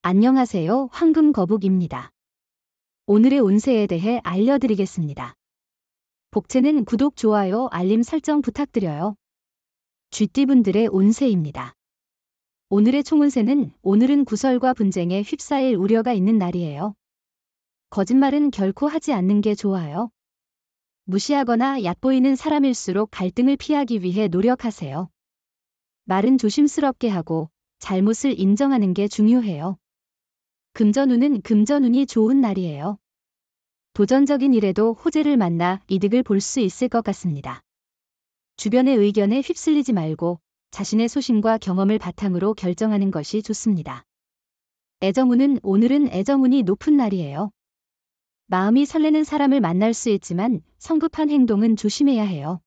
안녕하세요. 황금거북입니다. 오늘의 운세에 대해 알려드리겠습니다. 복채는 구독, 좋아요, 알림 설정 부탁드려요. 쥐띠분들의 운세입니다. 오늘의 총운세는 오늘은 구설과 분쟁에 휩싸일 우려가 있는 날이에요. 거짓말은 결코 하지 않는 게 좋아요. 무시하거나 얕보이는 사람일수록 갈등을 피하기 위해 노력하세요. 말은 조심스럽게 하고 잘못을 인정하는 게 중요해요. 금전운은 금전운이 좋은 날이에요. 도전적인 일에도 호재를 만나 이득을 볼 수 있을 것 같습니다. 주변의 의견에 휩쓸리지 말고 자신의 소신과 경험을 바탕으로 결정하는 것이 좋습니다. 애정운은 오늘은 애정운이 높은 날이에요. 마음이 설레는 사람을 만날 수 있지만 성급한 행동은 조심해야 해요.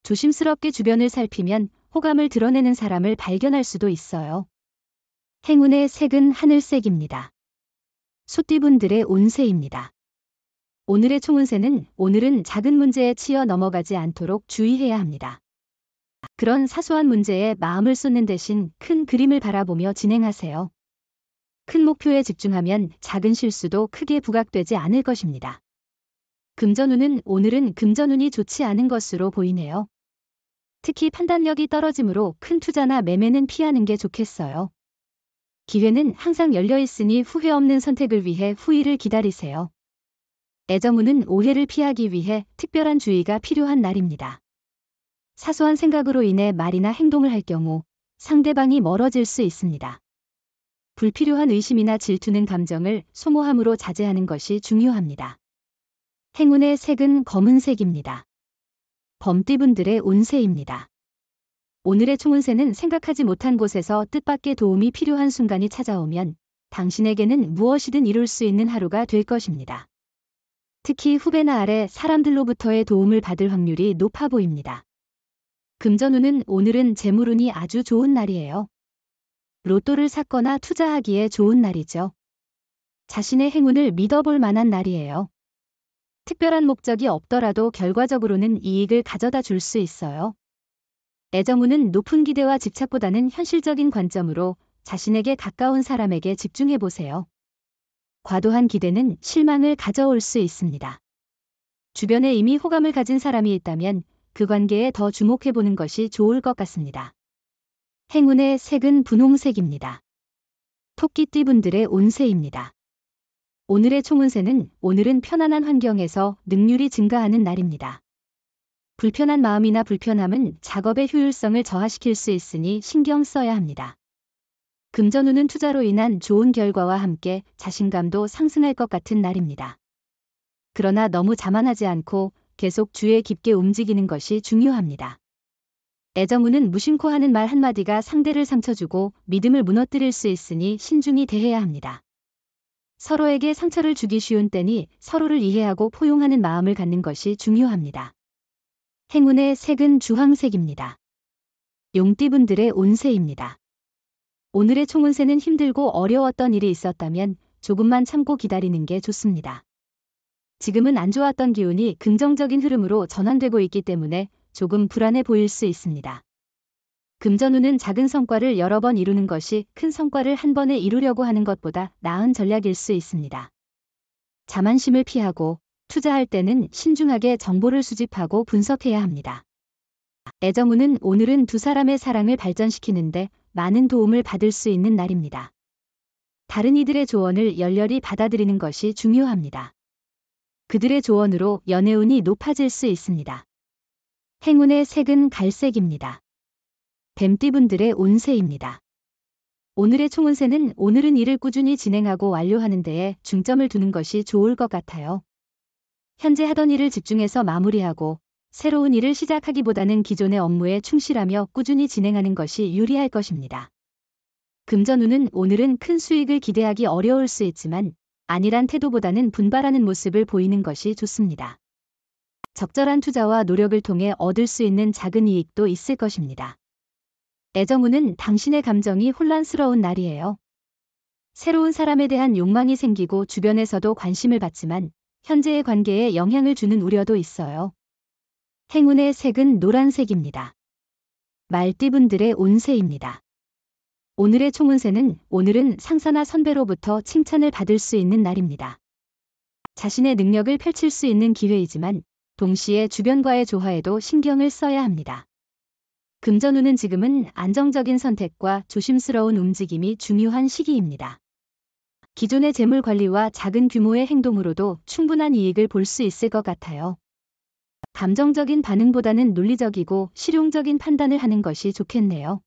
조심스럽게 주변을 살피면 호감을 드러내는 사람을 발견할 수도 있어요. 행운의 색은 하늘색입니다. 소띠분들의 운세입니다. 오늘의 총운세는 오늘은 작은 문제에 치여 넘어가지 않도록 주의해야 합니다. 그런 사소한 문제에 마음을 쏟는 대신 큰 그림을 바라보며 진행하세요. 큰 목표에 집중하면 작은 실수도 크게 부각되지 않을 것입니다. 금전운은 오늘은 금전운이 좋지 않은 것으로 보이네요. 특히 판단력이 떨어지므로 큰 투자나 매매는 피하는 게 좋겠어요. 기회는 항상 열려 있으니 후회 없는 선택을 위해 후일을 기다리세요. 애정운은 오해를 피하기 위해 특별한 주의가 필요한 날입니다. 사소한 생각으로 인해 말이나 행동을 할 경우 상대방이 멀어질 수 있습니다. 불필요한 의심이나 질투는 감정을 소모함으로 자제하는 것이 중요합니다. 행운의 색은 검은색입니다. 범띠분들의 운세입니다. 오늘의 총운세는 생각하지 못한 곳에서 뜻밖의 도움이 필요한 순간이 찾아오면 당신에게는 무엇이든 이룰 수 있는 하루가 될 것입니다. 특히 후배나 아래 사람들로부터의 도움을 받을 확률이 높아 보입니다. 금전운은 오늘은 재물운이 아주 좋은 날이에요. 로또를 샀거나 투자하기에 좋은 날이죠. 자신의 행운을 믿어볼 만한 날이에요. 특별한 목적이 없더라도 결과적으로는 이익을 가져다 줄 수 있어요. 애정운은 높은 기대와 집착보다는 현실적인 관점으로 자신에게 가까운 사람에게 집중해보세요. 과도한 기대는 실망을 가져올 수 있습니다. 주변에 이미 호감을 가진 사람이 있다면 그 관계에 더 주목해보는 것이 좋을 것 같습니다. 행운의 색은 분홍색입니다. 토끼띠분들의 운세입니다. 오늘의 총운세는 오늘은 편안한 환경에서 능률이 증가하는 날입니다. 불편한 마음이나 불편함은 작업의 효율성을 저하시킬 수 있으니 신경 써야 합니다. 금전운은 투자로 인한 좋은 결과와 함께 자신감도 상승할 것 같은 날입니다. 그러나 너무 자만하지 않고 계속 주의 깊게 움직이는 것이 중요합니다. 애정운은 무심코 하는 말 한마디가 상대를 상처주고 믿음을 무너뜨릴 수 있으니 신중히 대해야 합니다. 서로에게 상처를 주기 쉬운 때니 서로를 이해하고 포용하는 마음을 갖는 것이 중요합니다. 행운의 색은 주황색입니다. 용띠분들의 운세입니다. 오늘의 총운세는 힘들고 어려웠던 일이 있었다면 조금만 참고 기다리는 게 좋습니다. 지금은 안 좋았던 기운이 긍정적인 흐름으로 전환되고 있기 때문에 조금 불안해 보일 수 있습니다. 금전운은 작은 성과를 여러 번 이루는 것이 큰 성과를 한 번에 이루려고 하는 것보다 나은 전략일 수 있습니다. 자만심을 피하고 투자할 때는 신중하게 정보를 수집하고 분석해야 합니다. 애정운은 오늘은 두 사람의 사랑을 발전시키는데 많은 도움을 받을 수 있는 날입니다. 다른 이들의 조언을 열렬히 받아들이는 것이 중요합니다. 그들의 조언으로 연애운이 높아질 수 있습니다. 행운의 색은 갈색입니다. 뱀띠분들의 운세입니다. 오늘의 총운세는 오늘은 일을 꾸준히 진행하고 완료하는 데에 중점을 두는 것이 좋을 것 같아요. 현재 하던 일을 집중해서 마무리하고 새로운 일을 시작하기보다는 기존의 업무에 충실하며 꾸준히 진행하는 것이 유리할 것입니다. 금전운은 오늘은 큰 수익을 기대하기 어려울 수 있지만 안일한 태도보다는 분발하는 모습을 보이는 것이 좋습니다. 적절한 투자와 노력을 통해 얻을 수 있는 작은 이익도 있을 것입니다. 애정운은 당신의 감정이 혼란스러운 날이에요. 새로운 사람에 대한 욕망이 생기고 주변에서도 관심을 받지만 현재의 관계에 영향을 주는 우려도 있어요. 행운의 색은 노란색입니다. 말띠분들의 운세입니다. 오늘의 총운세는 오늘은 상사나 선배로부터 칭찬을 받을 수 있는 날입니다. 자신의 능력을 펼칠 수 있는 기회이지만 동시에 주변과의 조화에도 신경을 써야 합니다. 금전운은 지금은 안정적인 선택과 조심스러운 움직임이 중요한 시기입니다. 기존의 재물 관리와 작은 규모의 행동으로도 충분한 이익을 볼 수 있을 것 같아요. 감정적인 반응보다는 논리적이고 실용적인 판단을 하는 것이 좋겠네요.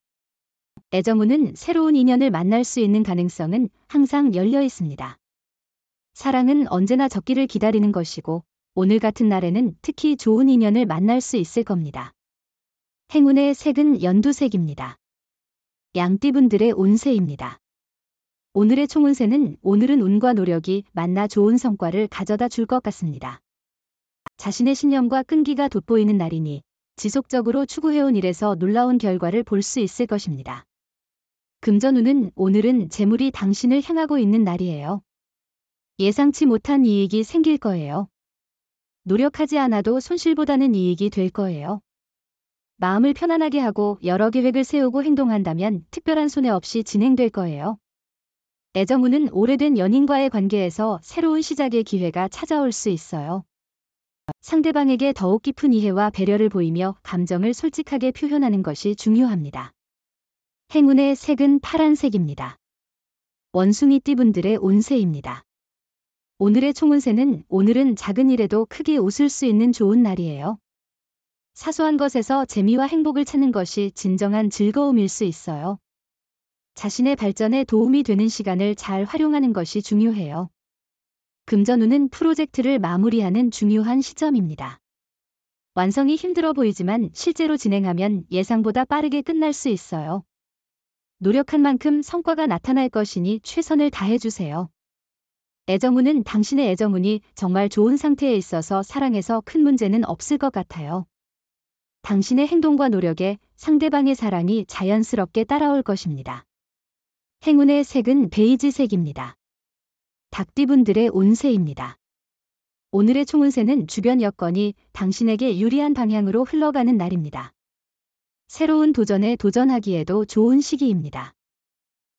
애정운은 새로운 인연을 만날 수 있는 가능성은 항상 열려 있습니다. 사랑은 언제나 적기를 기다리는 것이고 오늘 같은 날에는 특히 좋은 인연을 만날 수 있을 겁니다. 행운의 색은 연두색입니다. 양띠분들의 운세입니다. 오늘의 총운세는 오늘은 운과 노력이 만나 좋은 성과를 가져다 줄 것 같습니다. 자신의 신념과 끈기가 돋보이는 날이니 지속적으로 추구해온 일에서 놀라운 결과를 볼 수 있을 것입니다. 금전운은 오늘은 재물이 당신을 향하고 있는 날이에요. 예상치 못한 이익이 생길 거예요. 노력하지 않아도 손실보다는 이익이 될 거예요. 마음을 편안하게 하고 여러 계획을 세우고 행동한다면 특별한 손해 없이 진행될 거예요. 애정운은 오래된 연인과의 관계에서 새로운 시작의 기회가 찾아올 수 있어요. 상대방에게 더욱 깊은 이해와 배려를 보이며 감정을 솔직하게 표현하는 것이 중요합니다. 행운의 색은 파란색입니다. 원숭이띠분들의 운세입니다. 오늘의 총운세는 오늘은 작은 일에도 크게 웃을 수 있는 좋은 날이에요. 사소한 것에서 재미와 행복을 찾는 것이 진정한 즐거움일 수 있어요. 자신의 발전에 도움이 되는 시간을 잘 활용하는 것이 중요해요. 금전운은 프로젝트를 마무리하는 중요한 시점입니다. 완성이 힘들어 보이지만 실제로 진행하면 예상보다 빠르게 끝날 수 있어요. 노력한 만큼 성과가 나타날 것이니 최선을 다해주세요. 애정운은 당신의 애정운이 정말 좋은 상태에 있어서 사랑에서 큰 문제는 없을 것 같아요. 당신의 행동과 노력에 상대방의 사랑이 자연스럽게 따라올 것입니다. 행운의 색은 베이지색입니다. 닭띠분들의 운세입니다. 오늘의 총운세는 주변 여건이 당신에게 유리한 방향으로 흘러가는 날입니다. 새로운 도전에 도전하기에도 좋은 시기입니다.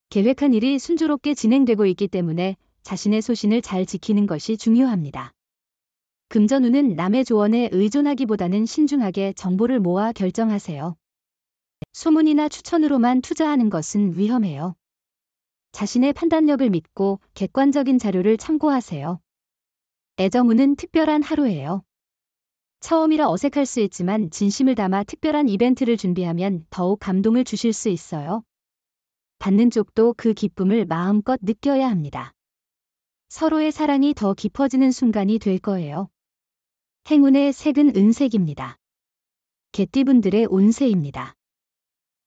계획한 일이 순조롭게 진행되고 있기 때문에 자신의 소신을 잘 지키는 것이 중요합니다. 금전운은 남의 조언에 의존하기보다는 신중하게 정보를 모아 결정하세요. 소문이나 추천으로만 투자하는 것은 위험해요. 자신의 판단력을 믿고 객관적인 자료를 참고하세요. 애정운은 특별한 하루예요. 처음이라 어색할 수 있지만 진심을 담아 특별한 이벤트를 준비하면 더욱 감동을 주실 수 있어요. 받는 쪽도 그 기쁨을 마음껏 느껴야 합니다. 서로의 사랑이 더 깊어지는 순간이 될 거예요. 행운의 색은 은색입니다. 개띠분들의 운세입니다.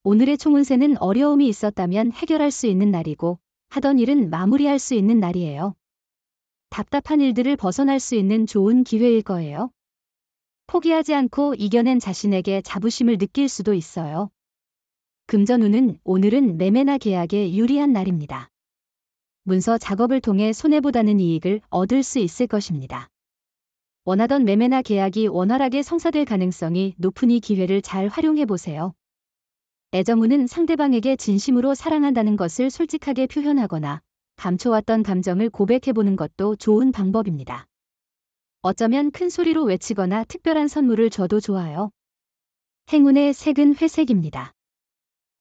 오늘의 총운세는 어려움이 있었다면 해결할 수 있는 날이고 하던 일은 마무리할 수 있는 날이에요. 답답한 일들을 벗어날 수 있는 좋은 기회일 거예요. 포기하지 않고 이겨낸 자신에게 자부심을 느낄 수도 있어요. 금전운은 오늘은 매매나 계약에 유리한 날입니다. 문서 작업을 통해 손해보다는 이익을 얻을 수 있을 것입니다. 원하던 매매나 계약이 원활하게 성사될 가능성이 높으니 기회를 잘 활용해 보세요. 애정운은 상대방에게 진심으로 사랑한다는 것을 솔직하게 표현하거나 감춰왔던 감정을 고백해보는 것도 좋은 방법입니다. 어쩌면 큰 소리로 외치거나 특별한 선물을 줘도 좋아요. 행운의 색은 회색입니다.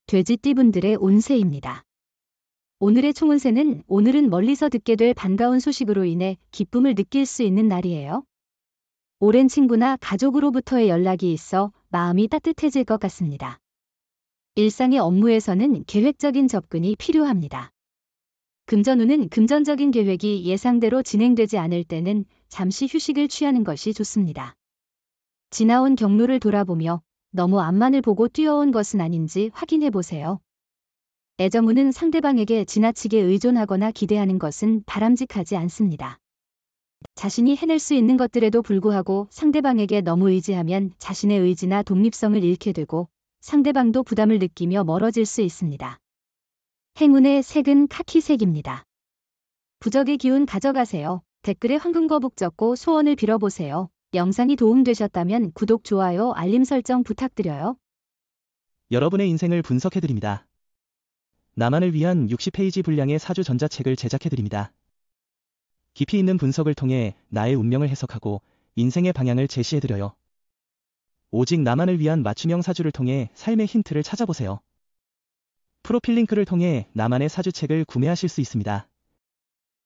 돼지띠분들의 운세입니다. 오늘의 총운세는 오늘은 멀리서 듣게 될 반가운 소식으로 인해 기쁨을 느낄 수 있는 날이에요. 오랜 친구나 가족으로부터의 연락이 있어 마음이 따뜻해질 것 같습니다. 일상의 업무에서는 계획적인 접근이 필요합니다. 금전운은 금전적인 계획이 예상대로 진행되지 않을 때는 잠시 휴식을 취하는 것이 좋습니다. 지나온 경로를 돌아보며 너무 앞만을 보고 뛰어온 것은 아닌지 확인해 보세요. 애정운은 상대방에게 지나치게 의존하거나 기대하는 것은 바람직하지 않습니다. 자신이 해낼 수 있는 것들에도 불구하고 상대방에게 너무 의지하면 자신의 의지나 독립성을 잃게 되고 상대방도 부담을 느끼며 멀어질 수 있습니다. 행운의 색은 카키색입니다. 부적의 기운 가져가세요. 댓글에 황금거북 적고 소원을 빌어보세요. 영상이 도움되셨다면 구독, 좋아요, 알림 설정 부탁드려요. 여러분의 인생을 분석해드립니다. 나만을 위한 60페이지 분량의 사주 전자책을 제작해드립니다. 깊이 있는 분석을 통해 나의 운명을 해석하고 인생의 방향을 제시해드려요. 오직 나만을 위한 맞춤형 사주를 통해 삶의 힌트를 찾아보세요. 프로필 링크를 통해 나만의 사주책을 구매하실 수 있습니다.